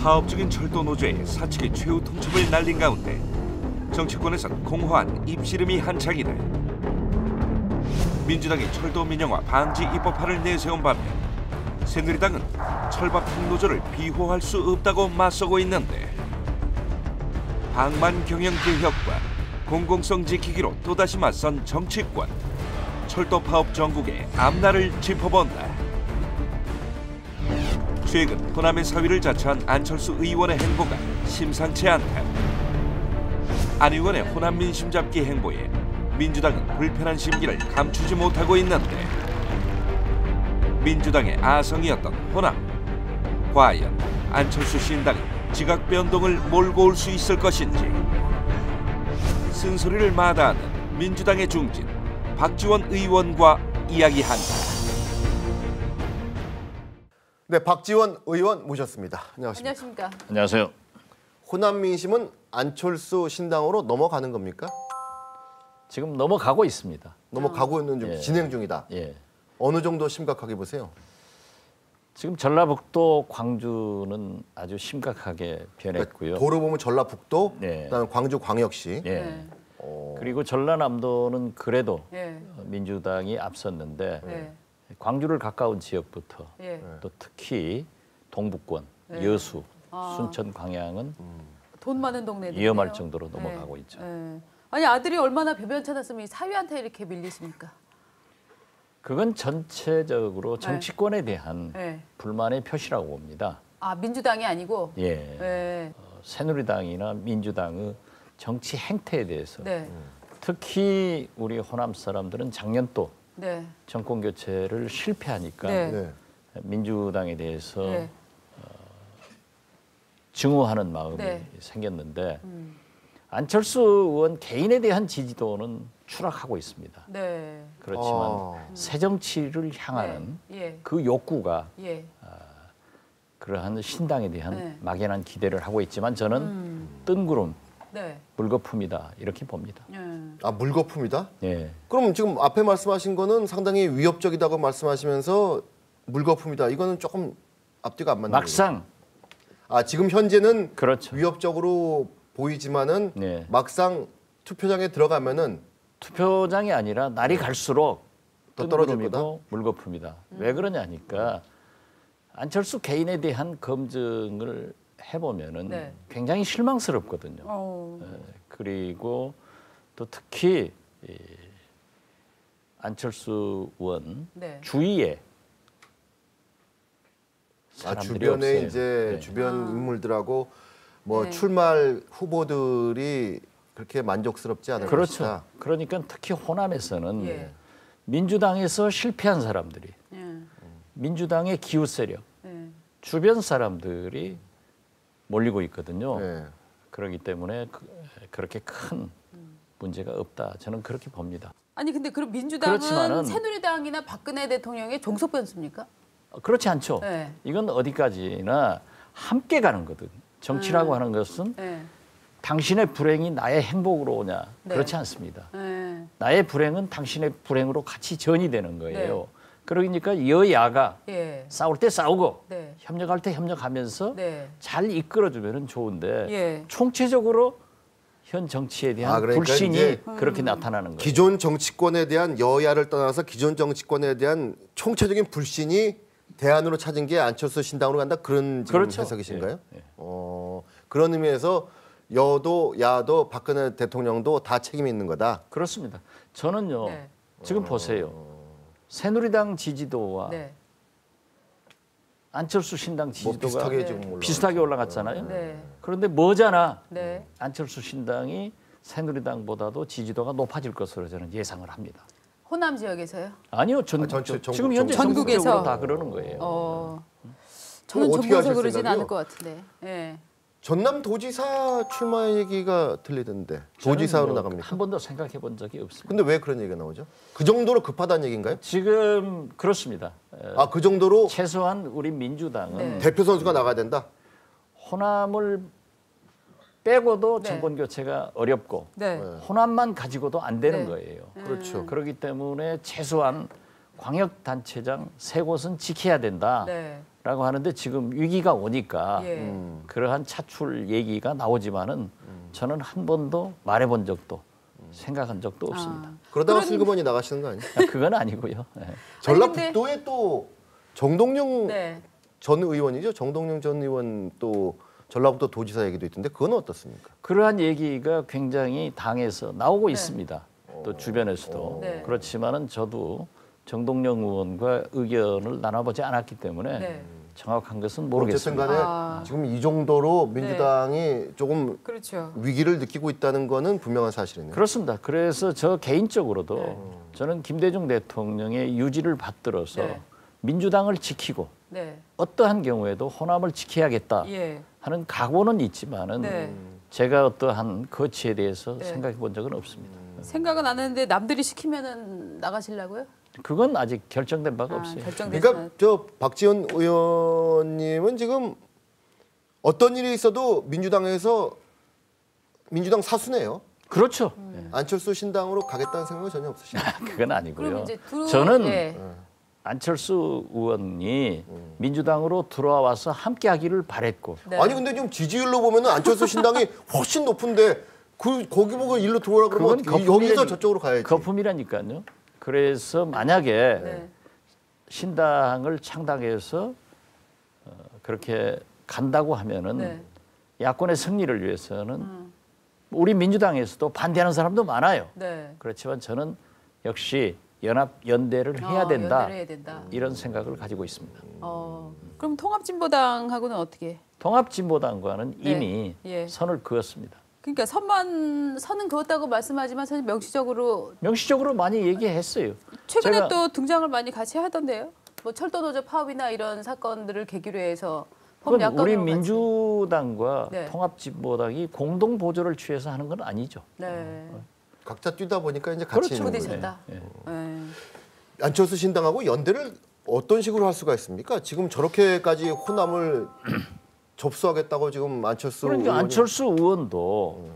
파업적인 철도 노조의 사측의 최후 통첩을 날린 가운데 정치권에선 공허한 입씨름이 한창이다. 민주당이 철도 민영화 방지 입법화를 내세운 반면 새누리당은 철밥통 노조를 비호할 수 없다고 맞서고 있는데 방만 경영 개혁과 공공성 지키기로 또다시 맞선 정치권. 철도 파업 전국의 앞날을 짚어본다. 최근 호남의 사위를 자처한 안철수 의원의 행보가 심상치 않다. 안 의원의 호남 민심 잡기 행보에 민주당은 불편한 심기를 감추지 못하고 있는데 민주당의 아성이었던 호남. 과연 안철수 신당이 지각 변동을 몰고 올 수 있을 것인지. 쓴소리를 마다하는 민주당의 중진 박지원 의원과 이야기한다. 네, 박지원 의원 모셨습니다. 안녕하십니까? 안녕하십니까? 안녕하세요. 호남 민심은 안철수 신당으로 넘어가는 겁니까? 지금 넘어가고 있습니다. 넘어가고 있는 중, 예. 진행 중이다. 예. 어느 정도 심각하게 보세요? 지금 전라북도, 광주는 아주 심각하게 변했고요. 도로 보면 전라북도, 네. 그다음에 광주광역시. 예. 네. 그리고 전라남도는 그래도 예. 민주당이 앞섰는데 예. 광주를 가까운 지역부터 예. 또 특히 동북권, 예. 여수, 아. 순천, 광양은 돈 많은 동네들 위험할 정도로 넘어가고 있죠. 예. 아니 아들이 얼마나 변변찮았으면 이 사위한테 이렇게 밀리십니까? 그건 전체적으로 정치권에 대한 예. 불만의 표시라고 봅니다. 아 민주당이 아니고. 예. 예. 새누리당이나 민주당의 정치 행태에 대해서 네. 특히 우리 호남 사람들은 작년도 네. 정권 교체를 실패하니까 네. 네. 민주당에 대해서 네. 증오하는 마음이 네. 생겼는데 안철수 의원 개인에 대한 지지도는 추락하고 있습니다. 네. 그렇지만 새 정치를 향하는 예. 그 욕구가 예. 그러한 신당에 대한 네. 막연한 기대를 하고 있지만 저는 뜬구름, 네. 물거품이다 이렇게 봅니다. 예. 아, 물거품이다? 예. 그럼 지금 앞에 말씀하신 거는 상당히 위협적이다고 말씀하시면서 물거품이다. 이거는 조금 앞뒤가 안 맞는 거예요. 막상 아, 지금 현재는 그렇죠. 위협적으로 보이지만은 네. 막상 투표장에 들어가면은 투표장이 아니라 날이 갈수록 더 떨어질 뜬구름이고 물거품이다. 왜 그러냐니까 안철수 개인에 대한 검증을 해보면은 네. 굉장히 실망스럽거든요. 그리고 또 특히 이 안철수 의원 네. 주위에 사람들이 없어요. 주변에 이제 네. 주변 인물들하고 뭐 네. 출마할 후보들이 그렇게 만족스럽지 않을 그렇죠. 것이다. 그러니까 특히 호남에서는 예. 민주당에서 실패한 사람들이 예. 민주당의 기후 세력 예. 주변 사람들이 몰리고 있거든요. 네. 그렇기 때문에 그렇게 큰 문제가 없다. 저는 그렇게 봅니다. 아니 근데 그럼 민주당은 그렇지만은- 새누리당이나 박근혜 대통령의 종속 변수입니까? 그렇지 않죠. 네. 이건 어디까지나 함께 가는 거든. 정치라고 하는 것은 예. 당신의 불행이 나의 행복으로 오냐. 네. 그렇지 않습니다. 예. 나의 불행은 당신의 불행으로 같이 전이되는 거예요. 네. 그러니까 여야가 예. 싸울 때 싸우고 네. 협력할 때 협력하면서 네. 잘 이끌어주면 좋은데 예. 총체적으로 현 정치에 대한 그러니까 불신이 이제 그렇게 나타나는 거예요. 기존 정치권에 대한 여야를 떠나서 기존 정치권에 대한 총체적인 불신이 대안으로 찾은 게 안철수 신당으로 간다 그런 지금 그렇죠. 해석이신가요? 예, 예. 그런 의미에서 여도 야도 박근혜 대통령도 다 책임이 있는 거다. 그렇습니다. 저는요. 네. 지금 보세요. 새누리당 지지도와 네. 안철수 신당 뭐 지지도가 비슷하게 지금 올라. 비슷하게 올라갔잖아요. 네. 그런데 뭐잖아. 네. 안철수 신당이 새누리당보다도 지지도가 높아질 것으로 저는 예상을 합니다. 호남 지역에서요? 아니요, 전국, 지금 현재 전국에서. 전국적으로 다 그러는 거예요. 저는 어떻게 전국에서 하실 그러진 생각이요? 않을 것 같은데. 예. 전남도지사 출마 얘기가 들리던데 도지사로 저는 나갑니까? 한 번도 생각해 본 적이 없습니다. 근데 왜 그런 얘기가 나오죠? 그 정도로 급하다는 얘기인가요? 지금 그렇습니다. 아, 그 정도로 최소한 우리 민주당은 네. 대표 선수가 나가야 된다. 호남을 빼고도 네. 정권 교체가 어렵고 네. 호남만 가지고도 안 되는 네. 거예요. 그렇죠. 그렇기 때문에 최소한 광역단체장 세 곳은 지켜야 된다. 네. 라고 하는데 지금 위기가 오니까 예. 그러한 차출 얘기가 나오지만은 저는 한 번도 말해본 적도 생각한 적도 없습니다. 그러다가 슬그머니 나가시는 거 아니에요? 그건 아니고요. 예. 전라북도에 또 정동영 네. 전 의원이죠. 정동영 전 의원 또 전라북도 도지사 얘기도 있던데 그건 어떻습니까? 그러한 얘기가 굉장히 당에서 나오고 있습니다. 또 주변에서도. 네. 그렇지만은 저도 정동영 의원과 의견을 나눠보지 않았기 때문에 네. 정확한 것은 어쨌든 모르겠습니다. 간에 지금 이 정도로 민주당이 조금 그렇죠. 위기를 느끼고 있다는 거는 분명한 사실이네요. 그렇습니다. 그래서 저 개인적으로도 네. 저는 김대중 대통령의 유지를 받들어서 네. 민주당을 지키고 네. 어떠한 경우에도 호남을 지켜야겠다 예. 하는 각오는 있지만은 네. 제가 어떠한 거치에 대해서 네. 생각해 본 적은 없습니다. 생각은 안 했는데 남들이 시키면은 나가시려고요? 그건 아직 결정된 바가 없어요. 결정됐어요. 그러니까 저 박지원 의원님은 지금 어떤 일이 있어도 민주당에서 민주당 사수네요. 그렇죠. 안철수 신당으로 가겠다는 생각은 전혀 없으시죠? 그건 그럼 아니고요. 이제 저는 예. 안철수 의원이 민주당으로 들어와서 함께하기를 바랬고 네. 아니 근데 지금 지지율로 보면은 안철수 신당이 훨씬 높은데 거기 보고 일로 들어오라 그러면 그건 어떻게, 여기서 저쪽으로 가야지. 거품이라니까요. 그래서 만약에 네. 신당을 창당해서 그렇게 간다고 하면은 네. 야권의 승리를 위해서는 우리 민주당에서도 반대하는 사람도 많아요. 네. 그렇지만 저는 역시 연합 연대를 해야 된다. 연대를 해야 된다. 이런 생각을 가지고 있습니다. 그럼 통합진보당하고는 어떻게? 통합진보당과는 네. 이미 예. 선을 그었습니다. 그러니까 선은 그었다고 말씀하지만 사실 명시적으로 명시적으로 많이 얘기했어요. 최근에 제가- 또 등장을 많이 같이 하던데요. 뭐 철도노조 파업이나 이런 사건들을 계기로 해서 그건 야권으로 우리 같이. 민주당과 네. 통합진보당이 공동 보조를 취해서 하는 건 아니죠. 네. 각자 뛰다 보니까 이제 같이 그렇죠. 있는 거예요. 부딪혔다. 예. 네. 안철수 신당하고 연대를 어떤 식으로 할 수가 있습니까? 지금 저렇게까지 호남을 접수하겠다고 지금 안철수 그러니까 의원이 안철수 의원도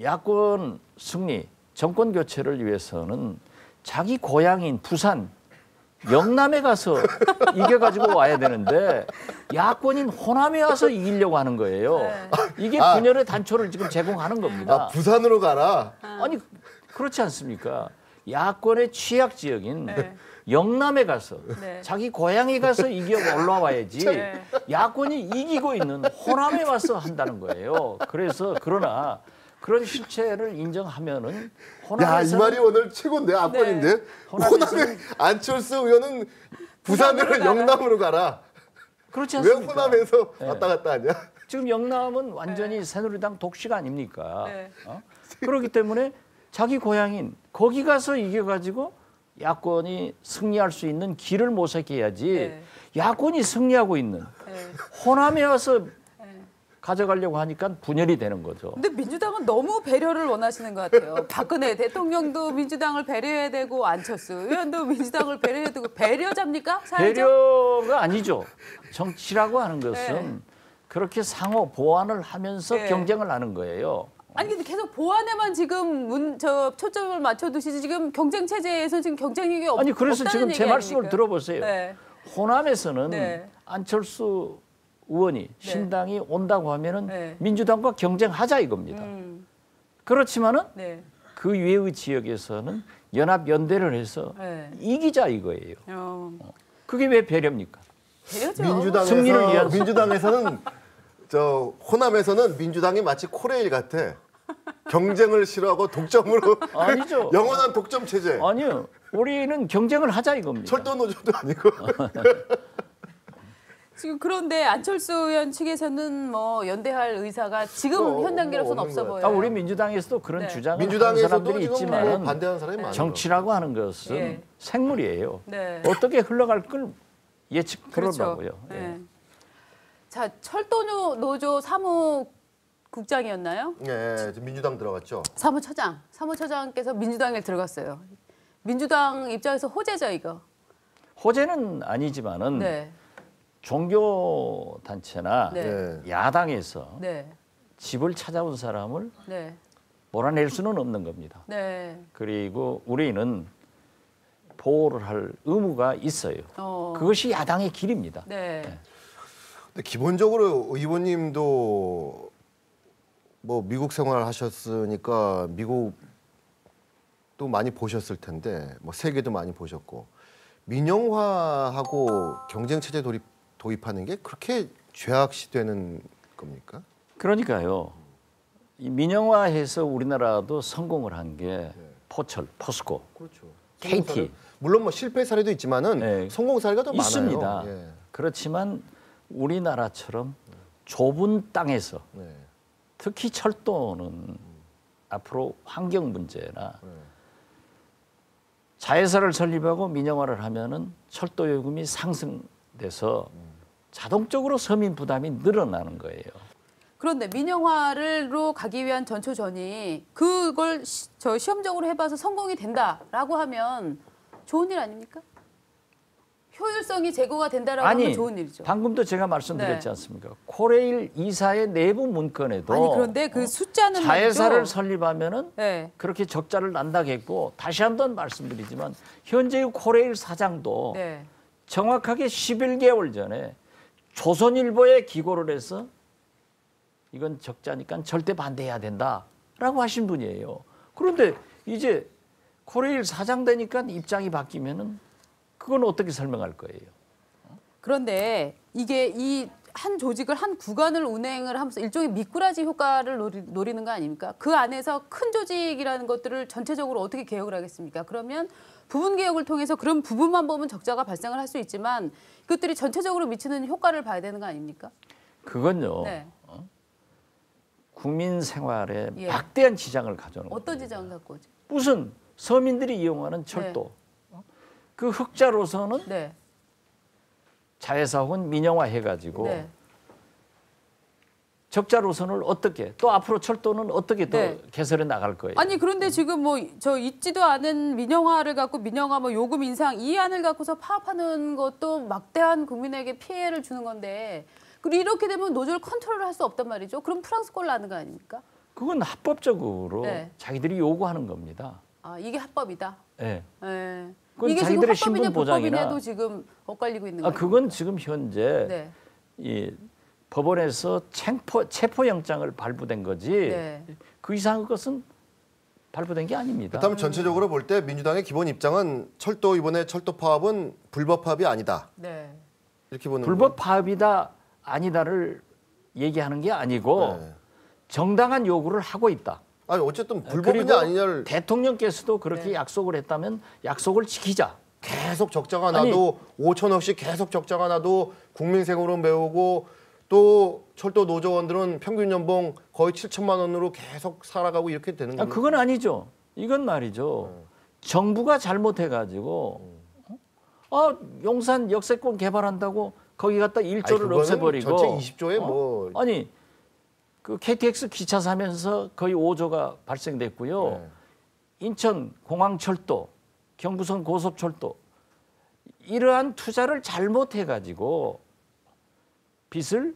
야권 승리, 정권 교체를 위해서는 자기 고향인 부산, 영남에 가서 이겨가지고 와야 되는데 야권인 호남에 와서 이기려고 하는 거예요. 이게 분열의 단초를 지금 제공하는 겁니다. 부산으로 가라. 아니 그렇지 않습니까? 야권의 취약 지역인 네. 영남에 가서 네. 자기 고향에 가서 이겨 올라와야지 네. 야권이 이기고 있는 호남에 와서 한다는 거예요. 그래서 그러나 그런 실체를 인정하면은 야, 이 호남에서는 말이 오늘 최고인데 압권인데. 호남에 안철수 의원은 부산으로 영남으로 가라. 그렇지 왜 않습니까? 호남에서 왔다 갔다 하냐? 지금 영남은 완전히 새누리당 독식 아닙니까? 네. 그렇기 때문에 자기 고향인 거기 가서 이겨가지고 야권이 승리할 수 있는 길을 모색해야지 네. 야권이 승리하고 있는 네. 호남에 와서 가져가려고 하니까 분열이 되는 거죠. 근데 민주당은 너무 배려를 원하시는 것 같아요. 박근혜 대통령도 민주당을 배려해야 되고 안철수 의원도 민주당을 배려해야 되고 배려자입니까? 사회적? 배려가 아니죠. 정치라고 하는 것은 네. 그렇게 상호 보완을 하면서 네. 경쟁을 하는 거예요. 아니 근데 계속 보안에만 지금 초점을 맞춰두시지 지금 경쟁 체제에서 지금 경쟁력이 아니 그래서 지금 제 말씀을 들어보세요. 네. 호남에서는 네. 안철수 의원이 신당이 온다고 하면은 네. 민주당과 경쟁하자 이겁니다. 그렇지만은 네. 그 외의 지역에서는 연합 연대를 해서 네. 이기자 이거예요. 그게 왜 배려입니까? 배려죠. 승리를 위한 민주당에서는 저 호남에서는 민주당이 마치 코레일 같아. 경쟁을 싫어하고 독점으로 아니죠. 영원한 독점 체제. 아니요. 우리는 경쟁을 하자 이겁니다. 철도 노조도 아니고. 지금 그런데 안철수 의원 측에서는 뭐 연대할 의사가 지금 현 단계로서는 없는 없어 것 보여요. 우리 민주당에서도 그런 네. 주장을 하는 민주당에서도 사람들이 지금 있지만 뭐 반대하는 사람이 많아요. 정치라고 하는 것은 예. 생물이에요. 네. 어떻게 흘러갈 걸 예측 그렇죠. 그러라고요. 네. 자, 철도 노조 사무국장이었나요? 네, 지금 민주당 들어갔죠. 사무처장께서 민주당에 들어갔어요. 민주당 입장에서 호재죠, 이거. 호재는 아니지만은 네. 종교 단체나 네. 네. 야당에서 네. 집을 찾아온 사람을 네. 몰아낼 수는 없는 겁니다. 네. 그리고 우리는 보호를 할 의무가 있어요. 어. 그것이 야당의 길입니다. 네. 근데 기본적으로 의원님도 뭐 미국 생활 하셨으니까 미국도 많이 보셨을 텐데 뭐 세계도 많이 보셨고 민영화하고 경쟁 체제 도입하는 게 그렇게 죄악시되는 겁니까? 그러니까요. 이 민영화해서 우리나라도 성공을 한 게 포철, 포스코, 그렇죠. KT. 물론 뭐 실패 사례도 있지만은 네. 성공 사례가 더 있습니다. 많아요. 예. 그렇지만 우리나라처럼 좁은 땅에서 네. 특히 철도는 앞으로 환경 문제나 자회사를 설립하고 민영화를 하면은 철도 요금이 상승돼서 자동적으로 서민 부담이 늘어나는 거예요. 그런데 민영화로 가기 위한 전초전이 그걸 시험적으로 해봐서 성공이 된다라고 하면 좋은 일 아닙니까? 효율성이 제고가 된다라고 하면 좋은 일이죠. 방금도 제가 말씀드렸지 네. 않습니까? 코레일 이사의 내부 문건에도 아니 그런데 그 숫자는 자회사를 말이죠. 설립하면은 네. 그렇게 적자를 난다겠고 다시 한번 말씀드리지만 현재의 코레일 사장도 네. 정확하게 11개월 전에 조선일보에 기고를 해서 이건 적자니까 절대 반대해야 된다라고 하신 분이에요. 그런데 이제 코레일 사장 되니까 입장이 바뀌면은 그건 어떻게 설명할 거예요? 그런데 이게 이 한 조직을 한 구간을 운행을 하면서 일종의 미꾸라지 효과를 노리는 거 아닙니까? 그 안에서 큰 조직이라는 것들을 전체적으로 어떻게 개혁을 하겠습니까? 그러면 부분 개혁을 통해서 그런 부분만 보면 적자가 발생을 할 수 있지만 이것들이 전체적으로 미치는 효과를 봐야 되는 거 아닙니까? 그건요. 네. 국민 생활에 예. 막대한 지장을 가져오는 거예요. 어떤 지장을 갖고 오죠? 무슨 서민들이 이용하는 철도. 그 흑자로서는 네. 자회사 혹은 민영화 해가지고 네. 적자로선을 어떻게 또 앞으로 철도는 어떻게 더 네. 개설해 나갈 거예요? 아니 그런데 지금 뭐 저 있지도 않은 민영화를 갖고 민영화 뭐 요금 인상 이 안을 갖고서 파업하는 것도 막대한 국민에게 피해를 주는 건데 그리고 이렇게 되면 노조를 컨트롤을 할 수 없단 말이죠. 그럼 프랑스 꼴 나는 거 아닙니까? 그건 합법적으로 네. 자기들이 요구하는 겁니다. 아 이게 합법이다. 네. 네. 그건 이게 지금 자기들의 합법이냐 신분 보장이나- 불법이냐도 지금 엇갈리고 있는 거예요. 그건 지금 현재 네. 이 법원에서 체포영장을 발부된 거지 네. 그 이상의 것은 발부된 게 아닙니다. 그렇다면 전체적으로 볼 때 민주당의 기본 입장은 철도 이번에 철도 파업은 불법 파업이 아니다. 네. 이렇게 보는 불법 파업이다 아니다를 얘기하는 게 아니고 네. 정당한 요구를 하고 있다. 아니 어쨌든 불법이냐 그리고 아니냐를 대통령께서도 그렇게 네. 약속을 했다면 약속을 지키자. 계속 적자가 나도 5천억씩 계속 적자가 나도 국민 생활은 메우고 또 철도 노조원들은 평균 연봉 거의 7천만 원으로 계속 살아가고 이렇게 되는 겁니다. 그건 아니죠. 이건 말이죠. 정부가 잘못해가지고 용산 역세권 개발한다고 거기 갖다 1조를 그거는 없애버리고 전체 20조에 뭐 아니 그 KTX 기차 사면서 거의 5조가 발생됐고요. 네. 인천 공항철도, 경부선 고속철도 이러한 투자를 잘못해가지고 빚을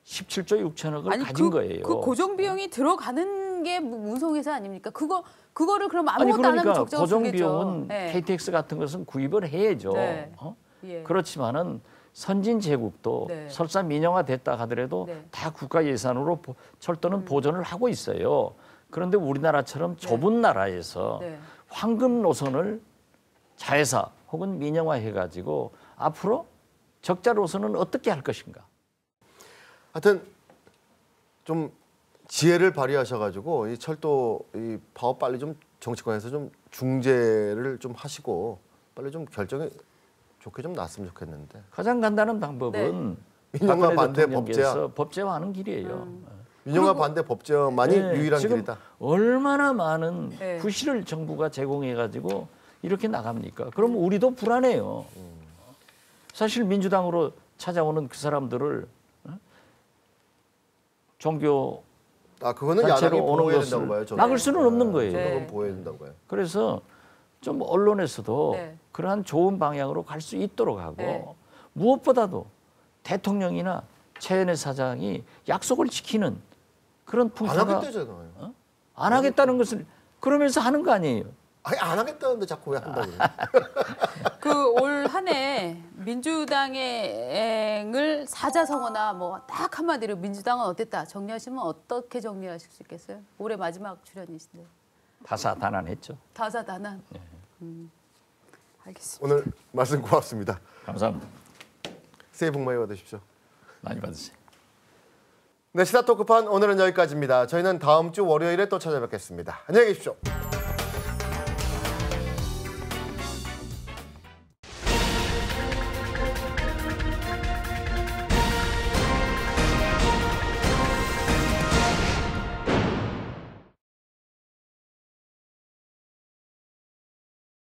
17조 6천억을 가진 거예요. 그 고정 비용이 들어가는 게 운송회사 아닙니까? 그거를 그럼 아무것도 안 하면 그러니까 적자가 고정 생기죠. 비용은 네. KTX 같은 것은 구입을 해야죠. 네. 예. 그렇지만은 선진 제국도 네. 설사 민영화 됐다 하더라도 네. 다 국가 예산으로 철도는 보존을 하고 있어요. 그런데 우리나라처럼 좁은 나라에서 네. 황금 노선을 자회사 혹은 민영화 해가지고 앞으로 적자 노선은 어떻게 할 것인가? 하여튼 좀 지혜를 발휘하셔가지고 이 철도 이 파업 빨리 좀 정치권에서 좀 중재를 좀 하시고 빨리 좀 결정이 좋게 좀 났으면 좋겠는데. 가장 간단한 방법은 민영화 박근혜 반대 대통령께서 법제화하는 길이에요. 민영화 반대 법제만이 네, 유일한 지금 길이다. 얼마나 많은 네. 구실을 정부가 제공해가지고 이렇게 나갑니까? 그럼 우리도 불안해요. 사실 민주당으로 찾아오는 그 사람들을 종교 그거는 단체로 야당이 오는 보호해야 된다고 것을 봐요. 저는. 막을 수는 없는 거예요. 네. 그건 보호해야 된다고 봐요. 그래서 좀 언론에서도 네. 그러한 좋은 방향으로 갈 수 있도록 하고 네. 무엇보다도 대통령이나 최은혜 사장이 약속을 지키는 그런 안 풍토가 하겠다잖아요. 안 하겠다는 것을 그러면서 하는 거 아니에요. 아니 안 하겠다는데 자꾸 왜 한다고 그래요? 그 올 한 해 민주당을 사자성어나 뭐 딱 한마디로 민주당은 어땠다 정리하시면 어떻게 정리하실 수 있겠어요? 올해 마지막 출연이신데. 다사다난했죠. 다사다난. 네. 알겠습니다. 오늘 말씀 고맙습니다. 감사합니다. 새해 복 많이 받으십시오. 많이 받으세요. 네, 시사 토크판 오늘은 여기까지입니다. 저희는 다음 주 월요일에 또 찾아뵙겠습니다. 안녕히 계십시오.